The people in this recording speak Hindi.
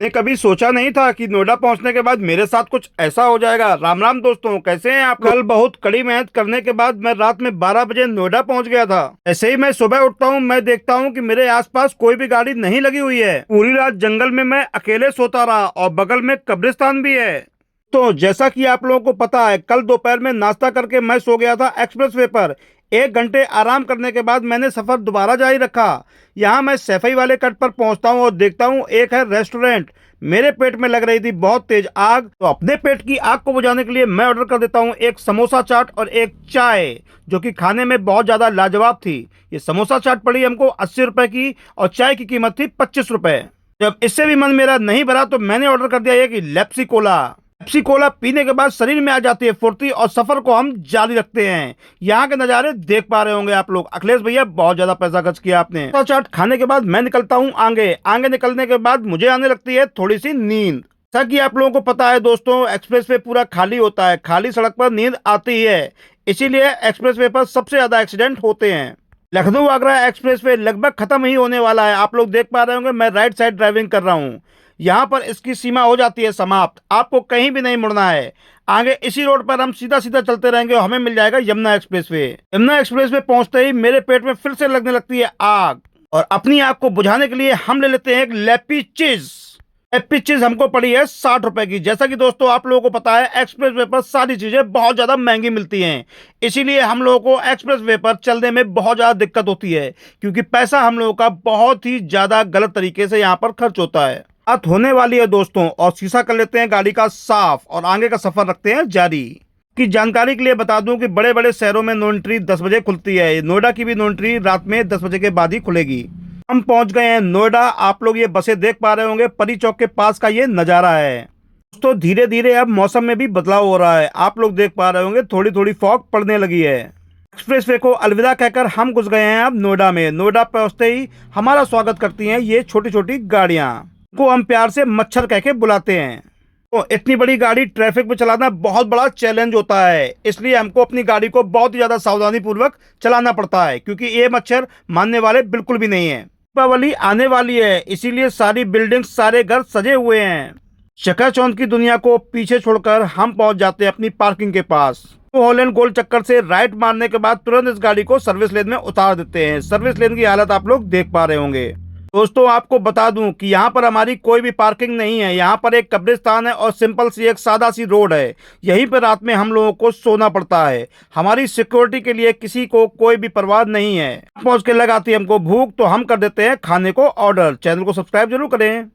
मैंने कभी सोचा नहीं था कि नोएडा पहुंचने के बाद मेरे साथ कुछ ऐसा हो जाएगा। राम राम दोस्तों, कैसे हैं आप लोग? कल बहुत कड़ी मेहनत करने के बाद मैं रात में 12 बजे नोएडा पहुंच गया था। ऐसे ही मैं सुबह उठता हूं, मैं देखता हूं कि मेरे आसपास कोई भी गाड़ी नहीं लगी हुई है। पूरी रात जंगल में मैं अकेले सोता रहा और बगल में कब्रिस्तान भी है। तो जैसा कि आप लोगों को पता है, कल दोपहर में नाश्ता करके मैं सो गया था एक्सप्रेसवे पर। 1 घंटे आराम करने के बाद मैंने सफर दोबारा जारी रखा। यहाँ मैं सैफई वाले कट पर पहुंचता हूँ और देखता हूँ एक है रेस्टोरेंट। मेरे पेट में लग रही थी बहुत तेज आग, तो अपने पेट की आग को बुझाने के लिए मैं ऑर्डर कर देता हूँ एक समोसा चाट और एक चाय, जो कि खाने में बहुत ज़्यादा लाजवाब थी। ये समोसा चाट पड़ी हमको 80 रुपए की और चाय की कीमत थी 25 रुपए। जब इससे भी मन मेरा नहीं भरा तो मैंने ऑर्डर कर दिया एक लेप्सी कोला। पेप्सी कोला पीने के बाद शरीर में आ जाती है फुर्ती और सफर को हम जारी रखते हैं। यहाँ के नज़ारे देख पा रहे होंगे आप लोग। अखिलेश भैया, बहुत ज्यादा पैसा खर्च किया आपने। समोसा चाट खाने के बाद मैं निकलता हूँ आगे। आगे निकलने के बाद मुझे आने लगती है थोड़ी सी नींद। जैसा कि आप लोगों को पता है दोस्तों, एक्सप्रेस वे पूरा खाली होता है, खाली सड़क पर नींद आती है। इसीलिए एक्सप्रेस वे पर सबसे ज्यादा एक्सीडेंट होते हैं। लखनऊ आगरा एक्सप्रेस वे लगभग खत्म ही होने वाला है। आप लोग देख पा रहे होंगे मैं राइट साइड ड्राइविंग कर रहा हूँ। यहाँ पर इसकी सीमा हो जाती है समाप्त। आपको कहीं भी नहीं मुड़ना है। आगे इसी रोड पर हम सीधा सीधा चलते रहेंगे और हमें मिल जाएगा यमुना एक्सप्रेसवे। यमुना एक्सप्रेसवे पहुंचते ही मेरे पेट में फिर से लगने लगती है आग, और अपनी आग को बुझाने के लिए हम ले लेते हैं एक लेपी चीज। लेपी चीज हमको पड़ी है 60 रुपए की। जैसा कि दोस्तों आप लोगों को पता है, एक्सप्रेस वे पर सारी चीजें बहुत ज्यादा महंगी मिलती हैं। इसीलिए हम लोगों को एक्सप्रेस वे पर चलने में बहुत ज्यादा दिक्कत होती है, क्योंकि पैसा हम लोगों का बहुत ही ज्यादा गलत तरीके से यहाँ पर खर्च होता है। बात होने वाली है दोस्तों, और शीशा कर लेते हैं गाड़ी का साफ और आगे का सफर रखते हैं जारी। की जानकारी के लिए बता दूं कि बड़े बड़े शहरों में नो एंट्री 10 बजे खुलती है। नोएडा की भी नो एंट्री रात में 10 बजे के बाद ही खुलेगी। हम पहुंच गए हैं नोएडा। आप लोग ये बसें देख पा रहे होंगे, परी चौक के पास का ये नज़ारा है। दोस्तों धीरे धीरे अब मौसम में भी बदलाव हो रहा है। आप लोग देख पा रहे होंगे थोड़ी थोड़ी फॉग पड़ने लगी है। एक्सप्रेसवे को अलविदा कहकर हम घुस गए हैं अब नोएडा में। नोएडा पहुंचते ही हमारा स्वागत करती हैं ये छोटी छोटी गाड़ियां, को हम प्यार से मच्छर कह के बुलाते हैं। तो इतनी बड़ी गाड़ी ट्रैफिक में चलाना बहुत बड़ा चैलेंज होता है, इसलिए हमको अपनी गाड़ी को बहुत ही ज्यादा सावधानी पूर्वक चलाना पड़ता है, क्योंकि ये मच्छर मानने वाले बिल्कुल भी नहीं है। दीपावली आने वाली है, इसीलिए सारी बिल्डिंग्स, सारे घर सजे हुए हैं। चकाचौंध की दुनिया को पीछे छोड़कर हम पहुंच जाते हैं अपनी पार्किंग के पास। तो हॉलैंड गोल चक्कर से राइट मारने के बाद तुरंत इस गाड़ी को सर्विस लेन में उतार देते हैं। सर्विस लेन की हालत आप लोग देख पा रहे होंगे। दोस्तों आपको बता दूं कि यहाँ पर हमारी कोई भी पार्किंग नहीं है। यहाँ पर एक कब्रिस्तान है और सिंपल सी एक सादा सी रोड है। यहीं पर रात में हम लोगों को सोना पड़ता है। हमारी सिक्योरिटी के लिए किसी को कोई भी परवाह नहीं है। पहुंच के लगाती है हमको भूख, तो हम कर देते हैं खाने को ऑर्डर। चैनल को सब्सक्राइब जरूर करें।